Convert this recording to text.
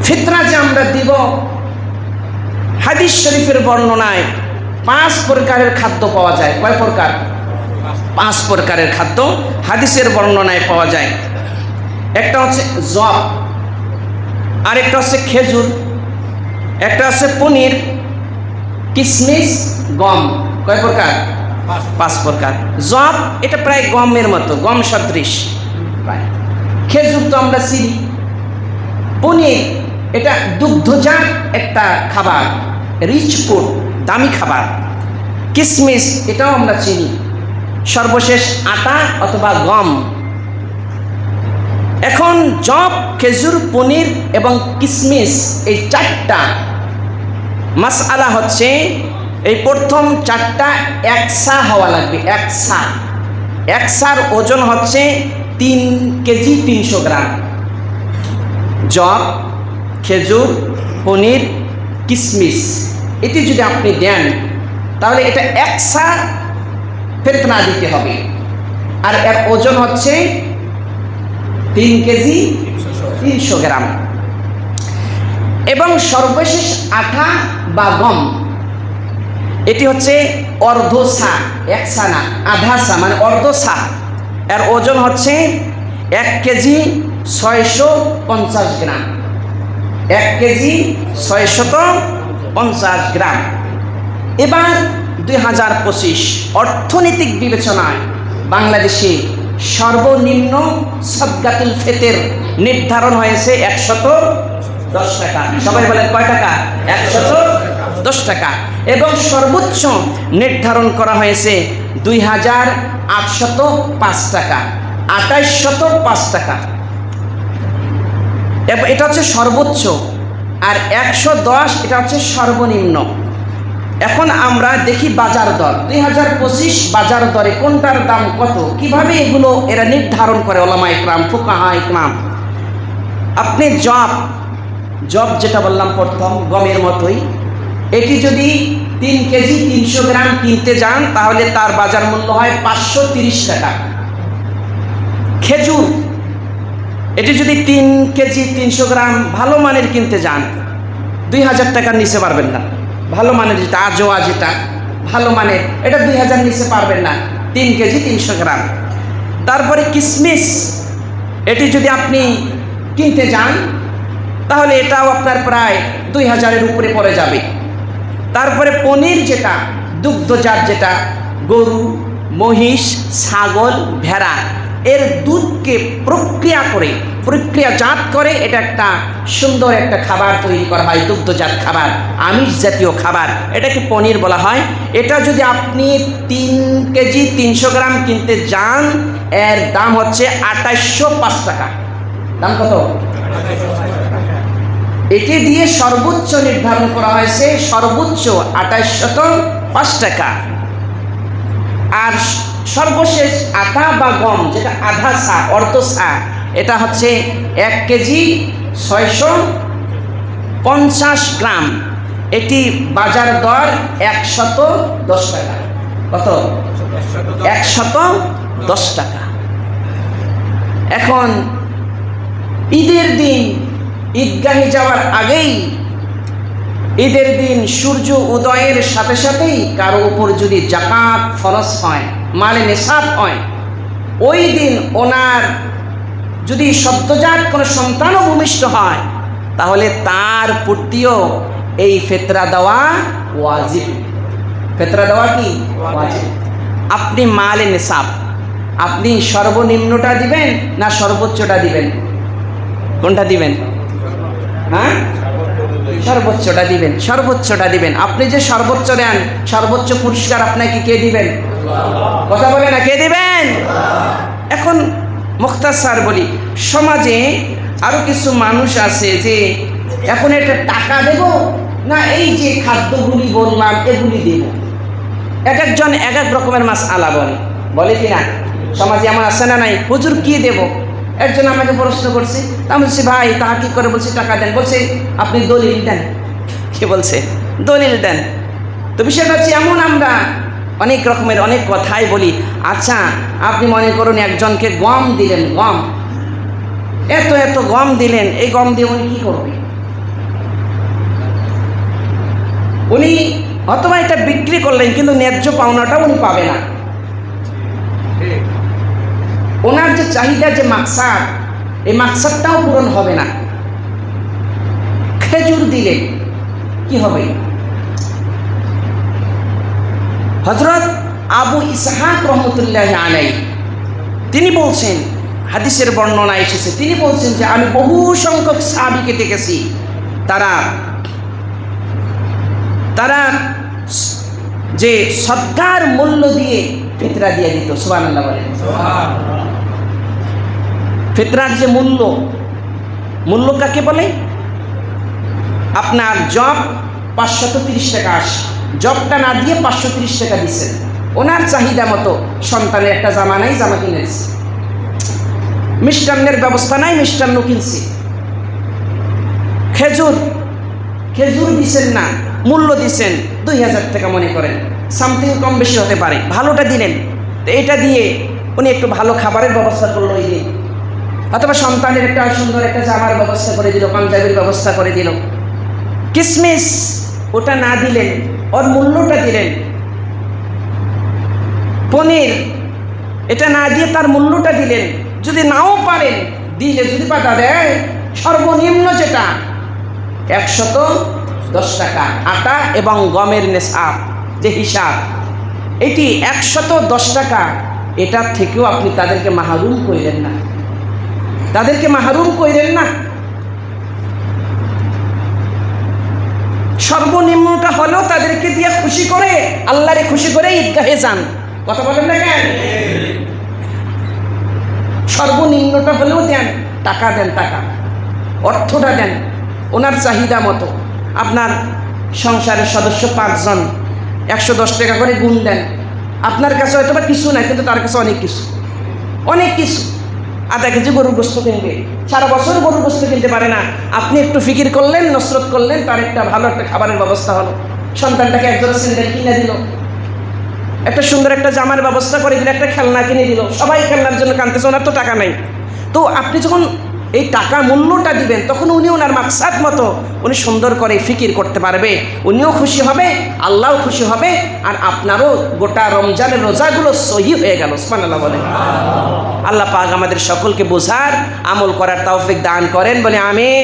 ফিতরা যে আমরা দিব, হাদিস শরীফের বর্ণনায় 5 প্রকারের খাদ্য পাওয়া যায়। কয় প্রকার? 5 প্রকারের খাদ্য হাদিসের বর্ণনায় পাওয়া যায়। একটা হচ্ছে জব, আরেকটা হচ্ছে খেজুর, একটা হচ্ছে পনির, কিশমিশ, গম। কয় প্রকার? 5 প্রকার। জব এটা প্রায় গমের মতো, গম সদৃশ প্রায়। খেজুর তো আমরা চিনি। পনির এটা দুগ্ধজাত একটা খাবার, রিচ ফুড, দামি খাবার। কিশমিশ এটাও আমরা চিনি। সর্বশেষ আটা অথবা গম। এখন জব, খেজুর, পনির এবং কিশমিশ এই 4টা মাসআলা হচ্ছে, এই প্রথম 4টা 1 সা হওয়া লাগবে। 1 সা, 1 সার ওজন হচ্ছে 3 কেজি 300 গ্রাম। জব, খেজুর, পনির, কিশমিশ এটি যদি আপনি দেন তাহলে এটা 1 সা ফিতরা দিতে হবে। আর এর ওজন হচ্ছে 3 কেজি 300 গ্রাম। এবং সর্বশেষ আটা বা গম, এটি হচ্ছে অর্ধ সা, 1 সা না, আধা সা মানে অর্ধ সা। এর ওজন হচ্ছে 1 কেজি 650 গ্রাম। 1 কেজি 650 গ্রাম। এবার 2025 অর্থনৈতিক বিবেচনায় বাংলাদেশে সর্বনিম্ন সাদকাতুল ফিতর নির্ধারণ হয়েছে 110 টাকা। সবাই বলেন কয় টাকা? 110 টাকা। এবং সর্বোচ্চ নির্ধারণ করা হয়েছে 2805 টাকা, 2805 টাকা। এটা হচ্ছে সর্বোচ্চ, আর 110 এটা হচ্ছে সর্বনিম্ন। এখন আমরা দেখি বাজার দর, 2025 বাজার দরে কোনটার দাম কত, কিভাবে এগুলো এরা নির্ধারণ করে ওলামা ইকরাম, ফুকাহা ইকরাম। আপনি জব যেটা বললাম প্রথম, গমের মতোই, এটি যদি 3 কেজি 300 গ্রাম কিনতে যান তাহলে তার বাজার মূল্য হয় 530 টাকা। খেজুর এটি যদি 3 কেজি 300 গ্রাম ভালো মানের কিনতে যান 2000 টাকার নিচে পারবেন না। ভালো মানের যেটা আজোয়া, যেটা ভালো মানের, এটা 2000 নিচে পারবেন না, 3 কেজি 300 গ্রাম। তারপরে কিশমিশ এটি যদি আপনি কিনতে যান তাহলে এটাও আপনার প্রায় 2000-এর উপরে পড়ে যাবে। তারপরে পনির যেটা দুগ্ধজাত, যেটা গরু, মহিষ, ছাগল, ভেড়া এর দুধকে প্রক্রিয়াজাত করে এটা একটা সুন্দর একটা খাবার তৈরি করা হয়, দুগ্ধজাত খাবার, আমিষ জাতীয় খাবার, এটাকে পনির বলা হয়। এটা যদি আপনি 3 কেজি 300 গ্রাম কিনতে যান এর দাম হচ্ছে 2805 টাকা। দাম কত? এটি দিয়ে সর্বোচ্চ নির্ধারণ করা হয়েছে, সর্বোচ্চ 2805 টাকা। আর সর্বশেষ আটা বা গম যেটা আধা সা, অর্ধ সা, এটা হচ্ছে 1 কেজি 650 গ্রাম। এটি বাজার দর 110 টাকা। কত? 110 টাকা। এখন ঈদের দিন ঈদগাহে যাওয়ার আগেই, ঈদের দিন সূর্য উদয়ের সাথে সাথেই কারো উপর যদি যাকাত ফরজ হয়, মালে নিসাব হয়, ওই দিন ওনার যদি সদ্যজাত কোনো সন্তানও ভূমিষ্ঠ হয় তাহলে তার প্রতিও এই ফিতরা দেওয়া ওয়াজিব। ফিতরা দেওয়া কি ওয়াজিব? আপনি মালে নিসাব, আপনি সর্বনিম্নটা দিবেন না সর্বোচ্চটা দিবেন? কোনটা দিবেন? হ্যাঁ, সর্বোচ্চটা দিবেন। সর্বোচ্চটা দিবেন। আপনি যে সর্বোচ্চ দেন, সর্বোচ্চ পুরস্কার আপনাকে কে দিবেন? কথা বলে না, কে দিবেন? এখন মুখতাসার বলি, সমাজে আরো কিছু মানুষ আছে যে এখন এটা টাকা দেব না এই যে খাদ্যগুলি বললাম এগুলি দেব। এক একজন এক এক রকমের মাসআলা বলে কি না? সমাজে আমার আছে না নাই? হুজুর কি দেব? একজন আমাকে প্রশ্ন করছে, তা বলছি ভাই তাহা কি করে? বলছি টাকা দেন। বলছে আপনি দলিল দেন। কি বলছে? দলিল দেন। তো বিষয়টা হচ্ছে এমন, আমরা অনেক রকমের অনেক কথাই বলি। আচ্ছা আপনি মনে করুন একজনকে গম দিলেন, গম এত এত গম দিলেন, এই গম দিয়ে উনি কী করবে? উনি অথবা এটা বিক্রি করলেন কিন্তু ন্যায্য পাওনাটা উনি পাবে না। ওনার যে চাহিদা, যে মাকসাদ, এই মাকসাদটাও পূরণ হবে না। খেজুর দিলে কি হবে? হযরত আবু ইসহাক রহমতুল্লাহ আলাইহি তিনি বলছেন, হাদিসের বর্ণনা এসেছে, তিনি বলছেন যে আমি বহু সংখ্যক সাহাবীকে দেখেছি, তারা যে সদকার মূল্য দিয়ে ফিতরা দিয়ে দিত। সুবহানাল্লাহ বলেন। ফিতরার যে মূল্য কাকে বলে? আপনার জব 530 টাকা আসে, জবটা না দিয়ে 530 টাকা দিচ্ছেন, ওনার চাহিদা মতো সন্তানের একটা জামা নাই, জামা কিনেছে, মিষ্টান্নের ব্যবস্থা নাই, মিষ্টান্ন কিনছি। খেজুর দিচ্ছেন না, মূল্য দিচ্ছেন 2000 টাকা মনে করেন, সামথিং কম বেশি হতে পারে, ভালোটা দিলেন, তো এটা দিয়ে উনি একটু ভালো খাবারের ব্যবস্থা করলো ওই দিন, অথবা সন্তানের একটা সুন্দর একটা জামার ব্যবস্থা করে দিল, পাঞ্জাবির ব্যবস্থা করে দিল। কিসমিস ওটা না দিলেন, ওর মূল্যটা দিলেন। পনির এটা না দিয়ে তার মূল্যটা দিলেন। যদি নাও পারেন দিলে, যদি পাতা দেয় সর্বনিম্ন যেটা 110 টাকা, আটা এবং গমের নেশাব যে হিসাব, এটি 110 টাকা, এটার থেকেও আপনি তাদেরকে মাহরুম করিলেন না, সর্বনিম্নটা হলেও তাদেরকে দিয়ে খুশি করে, আল্লাহরে খুশি করে ঈদগাহে যান। কথা বলেন না কেন? সর্বনিম্নটা হলেও দেন, টাকা দেন, টাকা অর্থটা দেন ওনার চাহিদা মতো। আপনার সংসারের সদস্য 5 জন, 110 টাকা করে গুণ দেন। আপনার কাছে হয়তো বা কিছু নাই, কিন্তু তার কাছে অনেক কিছু। আধা কেজি গরুর গোস্ত কিনবে, সারা বছর গরুর গোস্ত কিনতে পারে না, আপনি একটু ফিকির করলেন, নসরত করলেন, তার একটা ভালো একটা খাবারের ব্যবস্থা হলো, সন্তানটাকে একজোড়া স্যান্ডেল কিনে দিল, একটা সুন্দর একটা জামার ব্যবস্থা করে দিল, একটা খেলনা কিনে দিল। সবাই খেলনার জন্য কাঁদতেছে, ওনার তো টাকা নাই। তো আপনি যখন এই টাকা মূল্যটা দিবেন, তখন উনি ওনার মাকসাদ মতো উনি সুন্দর করে ফিকির করতে পারবে, উনিও খুশি হবে, আল্লাহও খুশি হবে, আর আপনারও গোটা রমজানের রোজাগুলো সহি হয়ে গেল। সুবহানাল্লাহ বলে। আল্লাহ পাক আমাদের সকলকে বোঝার, আমল করার তৌফিক দান করেন বলে আমিন।